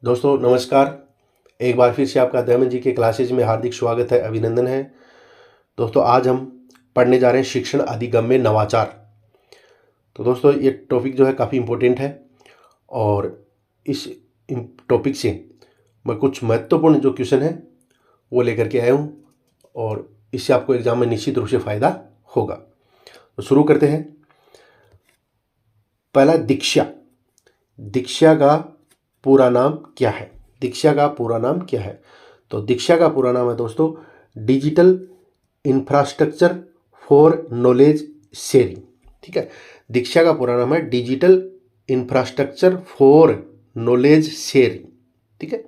दोस्तों नमस्कार। एक बार फिर से आपका दयानंद जी के क्लासेज में हार्दिक स्वागत है, अभिनंदन है। दोस्तों आज हम पढ़ने जा रहे हैं शिक्षण अधिगम्य नवाचार। तो दोस्तों ये टॉपिक जो है काफ़ी इम्पोर्टेंट है और इस टॉपिक से मैं कुछ महत्वपूर्ण जो क्वेश्चन है वो लेकर के आया हूँ और इससे आपको एग्जाम में निश्चित रूप से फ़ायदा होगा। तो शुरू करते हैं। पहला, दीक्षा। दीक्षा का पूरा नाम क्या है? दीक्षा का पूरा नाम क्या है? तो दीक्षा का पूरा नाम है दोस्तों digital infrastructure for knowledge sharing. ठीक है, दीक्षा का पूरा नाम है digital infrastructure for knowledge sharing. ठीक है,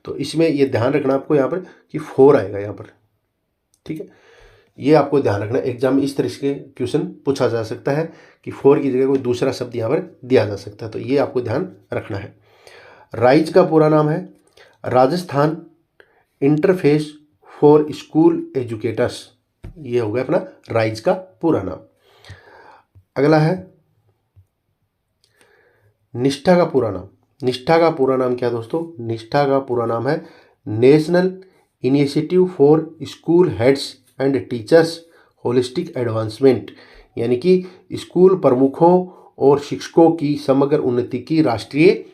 तो इसमें ये ध्यान रखना आपको यहाँ पर कि फोर आएगा यहाँ पर। ठीक है, ये आपको ध्यान रखना। एग्जाम में इस तरह के क्वेश्चन पूछा जा सकता है कि फोर की जगह कोई दूसरा शब्द यहाँ पर दिया जा सकता है, तो ये आपको ध्यान रखना है। राइज का पूरा नाम है Rajasthan interface for school educators. ये हो गया अपना राइज का पूरा नाम। अगला है निष्ठा का पूरा नाम। निष्ठा का पूरा नाम क्या दोस्तों? निष्ठा का पूरा नाम है national initiative for school heads and teachers holistic advancement, यानी कि स्कूल प्रमुखों और शिक्षकों की समग्र उन्नति की राष्ट्रीय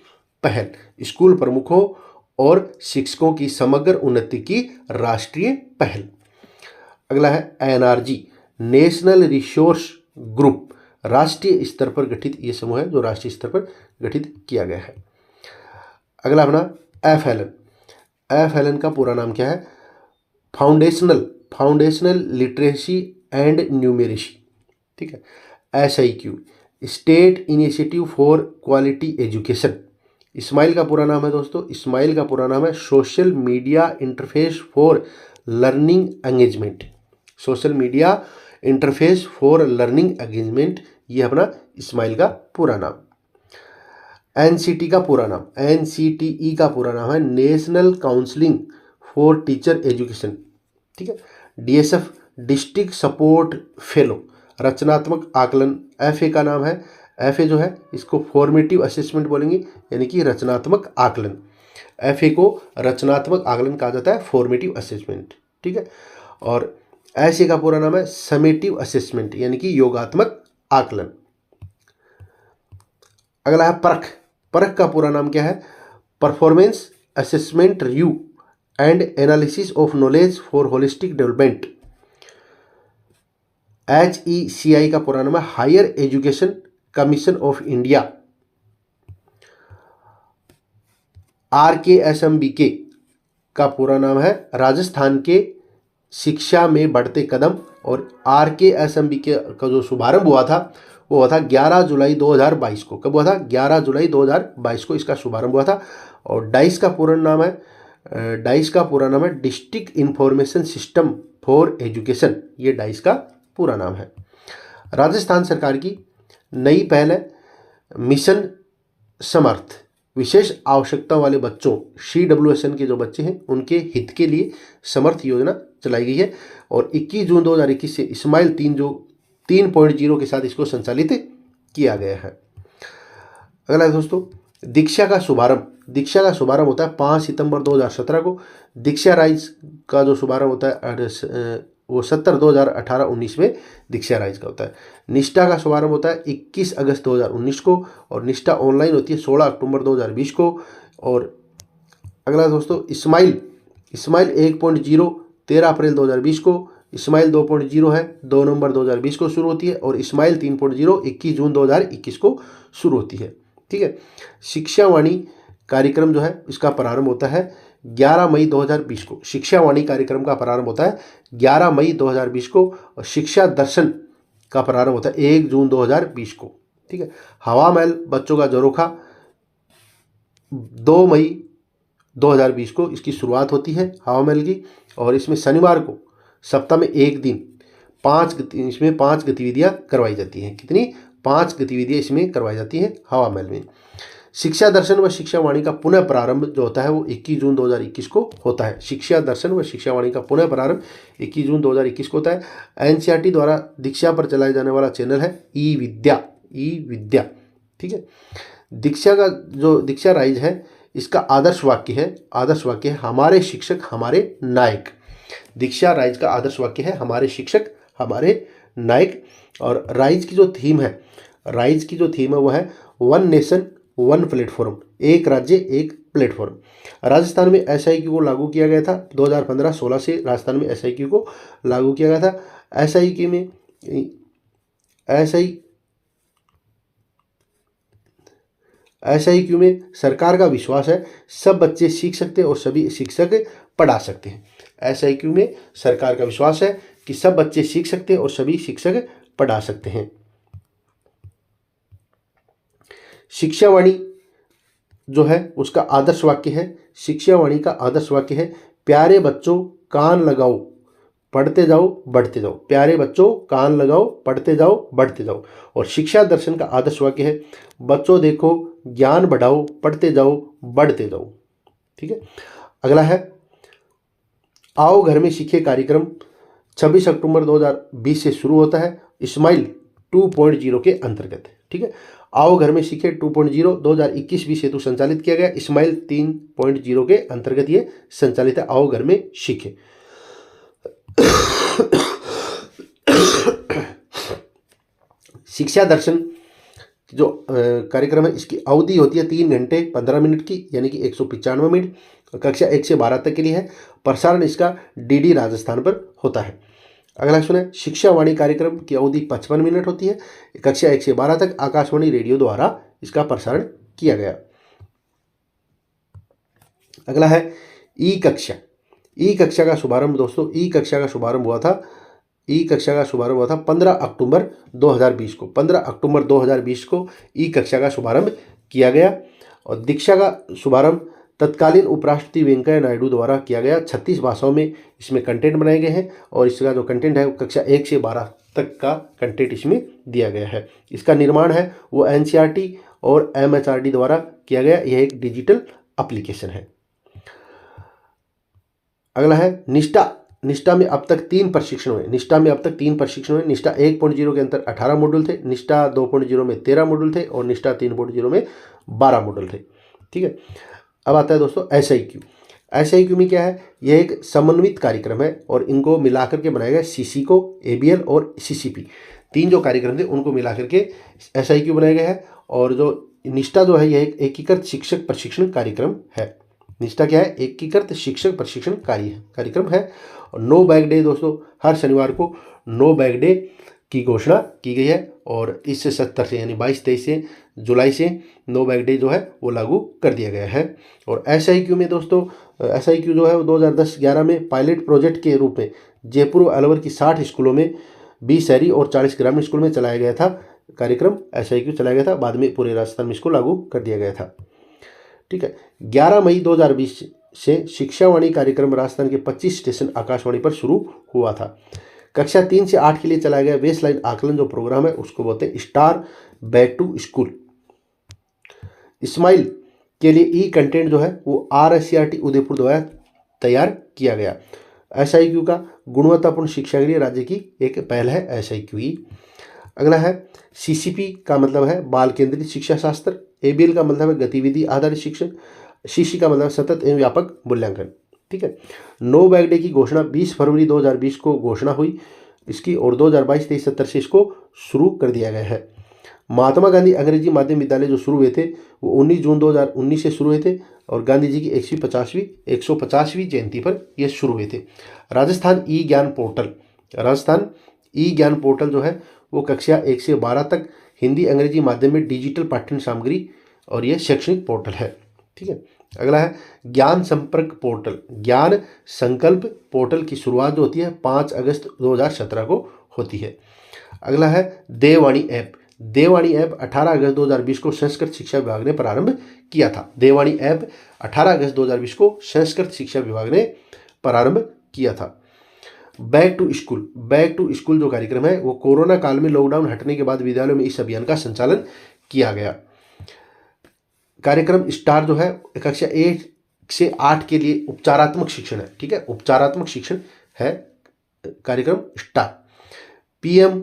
पहल। स्कूल प्रमुखों और शिक्षकों की समग्र उन्नति की राष्ट्रीय पहल। अगला है एनआरजी, नेशनल रिसोर्स ग्रुप। राष्ट्रीय स्तर पर गठित ये समूह है जो राष्ट्रीय स्तर पर गठित किया गया है। अगला अपना एफएलएन। एफएलएन का पूरा नाम क्या है? Foundational literacy and numeracy. ठीक है, SIQ, state initiative for quality education. SMILE का पूरा नाम है दोस्तों, इस्माइल का पूरा नाम है social media interface for learning engagement. Social media interface for learning engagement, ये अपना इस्माइल का पूरा नाम। एनसीटी का पूरा नाम, एनसीटीई का पूरा नाम है national counselling for teacher education. ठीक है, डीएसएफ, डिस्ट्रिक्ट सपोर्ट फेलो। रचनात्मक आकलन, एफए का नाम है। एफए जो है इसको फॉर्मेटिव असेसमेंट बोलेंगे, यानी कि रचनात्मक आकलन। एफए को रचनात्मक आकलन कहा जाता है, फॉर्मेटिव असेसमेंट। ठीक है, और एसए का पूरा नाम है समेटिव असेसमेंट, यानी कि योगात्मक आकलन। अगला है परख। परख का पूरा नाम क्या है? Performance assessment review and analysis of knowledge for holistic development. HECI का पूरा नाम है higher education commission of India. RKSMBK का पूरा नाम है राजस्थान के शिक्षा में बढ़ते कदम। और RKSMBK का जो शुभारंभ हुआ था वो हुआ था 11 जुलाई 2022 को। कब हुआ था? 11 जुलाई 2022 को इसका शुभारंभ हुआ था। और डाइस का पूरा नाम है district information system for education. ये डाइस का पूरा नाम है। राजस्थान सरकार की नई पहल है मिशन समर्थ। विशेष आवश्यकता वाले बच्चों, CWSN के जो बच्चे हैं उनके हित के लिए समर्थ योजना चलाई गई है और 21 जून 2021 से इस्माइल 3.0 के साथ इसको संचालित किया गया है। अगला है दोस्तों दीक्षा का शुभारंभ। दीक्षा का शुभारंभ होता है 5 सितंबर 2017 को। दीक्षा राइज का जो शुभारंभ होता है वो 2018-19 में दीक्षा राइज का होता है। निष्ठा का शुभारंभ होता है 21 अगस्त 2019 को और निष्ठा ऑनलाइन होती है 16 अक्टूबर 2020 को। और अगला दोस्तों इस्माइल 1.0 13 अप्रैल 2020 को। इस्माइल 2.0 है 2 नवंबर 2020 को शुरू होती है और इस्माइल 3.0 21 जून 2021 को शुरू होती है। ठीक है, शिक्षावाणी कार्यक्रम जो है इसका प्रारंभ होता है 11 मई 2020 को। शिक्षावाणी कार्यक्रम का प्रारंभ होता है 11 मई 2020 को और शिक्षा दर्शन का प्रारंभ होता है 1 जून 2020 को। ठीक है, हवा महल बच्चों का झरोखा 2 मई 2020 को इसकी शुरुआत होती है हवा महल की। और इसमें शनिवार को सप्ताह में एक दिन इसमें 5 गतिविधियां करवाई जाती हैं। कितनी? 5 गतिविधियां इसमें करवाई जाती हैं हवा महल में। शिक्षा दर्शन व शिक्षावाणी का पुनः प्रारंभ जो होता है वो 21 जून 2021 को होता है। शिक्षा दर्शन व शिक्षावाणी का पुनः प्रारंभ 21 जून 2021 को होता है। NCERT द्वारा दीक्षा पर चलाया जाने वाला चैनल है ई विद्या। ठीक है, दीक्षा राइज है इसका आदर्श वाक्य है हमारे शिक्षक हमारे नायक। दीक्षा राइज का आदर्श वाक्य है हमारे शिक्षक हमारे नायक। और राइज की जो थीम है वो है वन नेशन वन प्लेटफॉर्म, एक राज्य एक प्लेटफॉर्म। राजस्थान में SIQ को लागू किया गया था 2015-16 से राजस्थान में SIQ को लागू किया गया था। SIQ में सरकार का विश्वास है सब बच्चे सीख सकते हैं और सभी शिक्षक पढ़ा सकते हैं। SIQ में सरकार का विश्वास है कि सब बच्चे सीख सकते हैं और सभी शिक्षक पढ़ा सकते हैं। शिक्षावाणी जो है उसका आदर्श वाक्य है, शिक्षावाणी का आदर्श वाक्य है प्यारे बच्चों कान लगाओ पढ़ते जाओ बढ़ते जाओ। प्यारे बच्चों कान लगाओ पढ़ते जाओ बढ़ते जाओ। और शिक्षा दर्शन का आदर्श वाक्य है बच्चों देखो ज्ञान बढ़ाओ पढ़ते जाओ बढ़ते जाओ। ठीक है, अगला है आओ घर में सीखे कार्यक्रम 26 अक्टूबर 2020 से शुरू होता है स्माइल 2.0 के अंतर्गत। ठीक है, आओ घर में सीखे 2.0 2021-20 हेतु संचालित किया गया। स्माइल 3.0 के अंतर्गत ये संचालित है आओ घर में सीखे। शिक्षा दर्शन जो कार्यक्रम है इसकी अवधि होती है 3 घंटे 15 मिनट की, यानी कि 195 मिनट। कक्षा 1 से 12 तक के लिए है। प्रसारण इसका DD राजस्थान पर होता है। अगला सुने शिक्षावाणी कार्यक्रम की अवधि 55 मिनट होती है। कक्षा 1 से 12 तक आकाशवाणी रेडियो द्वारा इसका प्रसारण किया गया। अगला है ई कक्षा का शुभारंभ दोस्तों ई कक्षा का शुभारंभ हुआ था 15 अक्टूबर 2020 को। 15 अक्टूबर 2020 को ई कक्षा का शुभारंभ किया गया। और दीक्षा का शुभारंभ तत्कालीन उपराष्ट्रपति वेंकैया नायडू द्वारा किया गया। 36 भाषाओं में इसमें कंटेंट बनाए गए हैं और इसका जो कंटेंट है वो कक्षा 1 से 12 तक का कंटेंट इसमें दिया गया है। इसका निर्माण है वो NCERT और MHRD द्वारा किया गया। यह एक डिजिटल एप्लीकेशन है। अगला है निष्ठा में अब तक 3 प्रशिक्षण हुए। निष्ठा 1.0 के अंतर 18 मॉड्यूल थे, निष्ठा 2.0 में 13 मॉड्यूल थे और निष्ठा 3.0 में 12 मॉड्यूल थे। ठीक है, अब आता है दोस्तों SIQ में क्या है, यह एक समन्वित कार्यक्रम है और इनको मिलाकर के बनाया गया। CC को ABL और CCP 3 जो कार्यक्रम थे उनको मिलाकर के SIQ बनाया गया है। और जो निष्ठा जो है यह एक एकीकृत शिक्षक प्रशिक्षण कार्यक्रम है। निष्ठा क्या है, एकीकृत शिक्षक प्रशिक्षण कार्यक्रम है। और नो बैग डे दोस्तों हर शनिवार को नो बैग डे की घोषणा की गई है और इससे 70 से यानी 22-23 जुलाई से नो बैग डे जो है वो लागू कर दिया गया है। और SIQ में दोस्तों SIQ जो है वो 2010-11 में पायलट प्रोजेक्ट के रूप में जयपुर और अलवर की 60 स्कूलों में 20 शहरी और 40 ग्रामीण स्कूल में चलाया गया था। कार्यक्रम SIQ चलाया गया था, बाद में पूरे राजस्थान में इसको लागू कर दिया गया था। ठीक है, 11 मई 2020 से शिक्षावाणी कार्यक्रम राजस्थान के 25 स्टेशन आकाशवाणी पर शुरू हुआ था। कक्षा 3 से 8 के लिए चलाया गया बेसलाइन आकलन जो प्रोग्राम है उसको बोलते हैं star back to school. Smile के लिए ई कंटेंट जो है वो RSCRT उदयपुर द्वारा तैयार किया गया। SIQ का गुणवत्तापूर्ण शिक्षा के लिए राज्य की एक पहल है SIQ। अगला है CCP का मतलब है बाल केंद्रित शिक्षा शास्त्र। ABL का मतलब है गतिविधि आधारित शिक्षण। CC का मतलब सतत एवं व्यापक मूल्यांकन। ठीक है, नो बैग डे की घोषणा 20 फरवरी 2020 को घोषणा हुई इसकी और 2022-23 70 से इसको शुरू कर दिया गया है। महात्मा गांधी अंग्रेजी माध्यम विद्यालय जो शुरू हुए थे वो 19 जून 2019 से शुरू हुए थे और गांधी जी की 150वीं जयंती पर ये शुरू हुए थे। राजस्थान ई ज्ञान पोर्टल जो है वो कक्षा 1 से 12 तक हिंदी अंग्रेजी माध्यम में डिजिटल पाठ्य सामग्री और ये शैक्षणिक पोर्टल है। ठीक है, अगला है ज्ञान संकल्प पोर्टल की शुरुआत जो होती है 5 अगस्त 2017 को होती है। अगला है देववाणी ऐप 18 अगस्त 2020 को संस्कृत शिक्षा विभाग ने प्रारंभ किया था। देववाणी ऐप 18 अगस्त 2020 को संस्कृत शिक्षा विभाग ने प्रारंभ किया था। बैक टू स्कूल जो कार्यक्रम है वो कोरोना काल में लॉकडाउन हटने के बाद विद्यालयों में इस अभियान का संचालन किया गया। कार्यक्रम स्टार जो है कक्षा 1 से 8 के लिए उपचारात्मक शिक्षण है। ठीक है, उपचारात्मक शिक्षण है कार्यक्रम स्टार। PM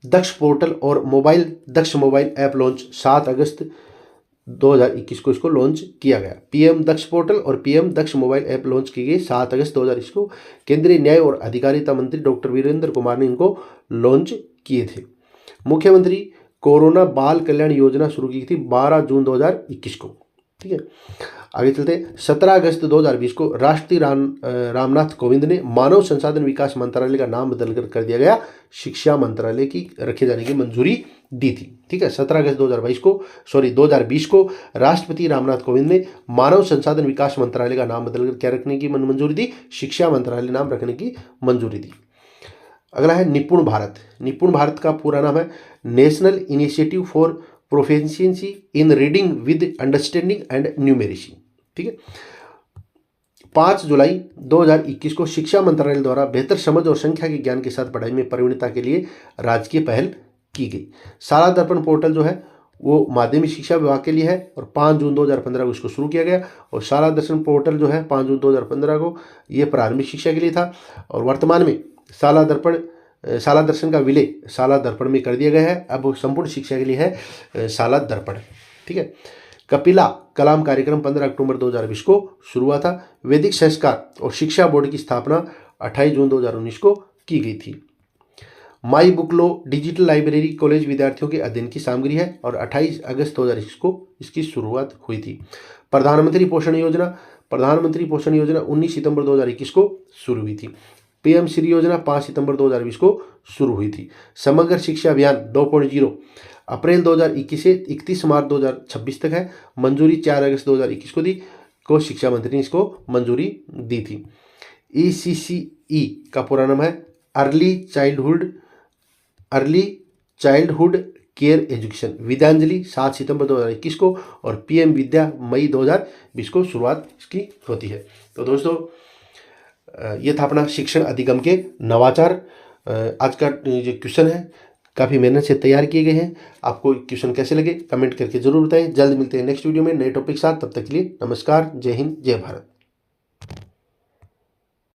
दक्ष पोर्टल और दक्ष मोबाइल ऐप लॉन्च 7 अगस्त 2021 को इसको लॉन्च किया गया। पीएम दक्ष पोर्टल और पीएम दक्ष मोबाइल ऐप लॉन्च की गई 7 अगस्त 2021 को। केंद्रीय न्याय और अधिकारिता मंत्री डॉक्टर वीरेंद्र कुमार ने इनको लॉन्च किए थे। मुख्यमंत्री कोरोना बाल कल्याण योजना शुरू की थी 12 जून 2021 को। ठीक है, आगे चलते हैं। 17 अगस्त 2020 को राष्ट्रपति रामनाथ कोविंद ने मानव संसाधन विकास मंत्रालय का नाम बदलकर कर दिया गया शिक्षा मंत्रालय की रखे जाने की मंजूरी दी थी। ठीक है, 17 अगस्त 2020 को राष्ट्रपति रामनाथ कोविंद ने मानव संसाधन विकास मंत्रालय का नाम बदलकर क्या रखने की मंजूरी दी? शिक्षा मंत्रालय नाम रखने की मंजूरी दी। अगला है निपुण भारत। निपुण भारत का पूरा नाम है national initiative for proficiency in reading with understanding and numeracy. ठीक है, 5 जुलाई 2021 को शिक्षा मंत्रालय द्वारा बेहतर समझ और संख्या के ज्ञान के साथ पढ़ाई में प्रवीणता के लिए राजकीय पहल की गई। शाला दर्पण पोर्टल जो है वो माध्यमिक शिक्षा विभाग के लिए है और 5 जून 2015 को इसको शुरू किया गया। और शाला दर्शन पोर्टल जो है 5 जून 2015 को ये प्रारंभिक शिक्षा के लिए था और वर्तमान में शाला दर्शन का विलय शाला दर्पण में कर दिया गया है। अब संपूर्ण शिक्षा के लिए है शाला दर्पण। ठीक है, कपिला कलाम कार्यक्रम 15 अक्टूबर 2020 को शुरू हुआ था। वैदिक संस्कार और शिक्षा बोर्ड की स्थापना 28 जून 2019 को की गई थी। My book low digital library college विद्यार्थियों के अध्ययन की सामग्री है और 28 अगस्त 2021 को इसकी शुरुआत हुई थी। प्रधानमंत्री पोषण योजना 19 सितंबर 2021 को शुरू हुई थी। पीएम श्री योजना 5 सितंबर 2020 को शुरू हुई थी। समग्र शिक्षा अभियान 2.0 अप्रैल 2021 से 31 मार्च 2026 तक है। मंजूरी 4 अगस्त 2021 को शिक्षा मंत्री ने इसको मंजूरी दी थी। ECCE का पूरा नाम है early childhood care education. Vidyanjali 7 सितंबर 2021 को और पीएम विद्या मई 2020 को शुरुआत इसकी होती है। तो दोस्तों ये था अपना शिक्षण अधिगम के नवाचार। आज का जो क्वेश्चन है काफ़ी मेहनत से तैयार किए गए हैं। आपको क्वेश्चन कैसे लगे कमेंट करके जरूर बताएं। जल्द मिलते हैं नेक्स्ट वीडियो में नए टॉपिक साथ। तब तक के लिए नमस्कार, जय हिंद, जय भारत।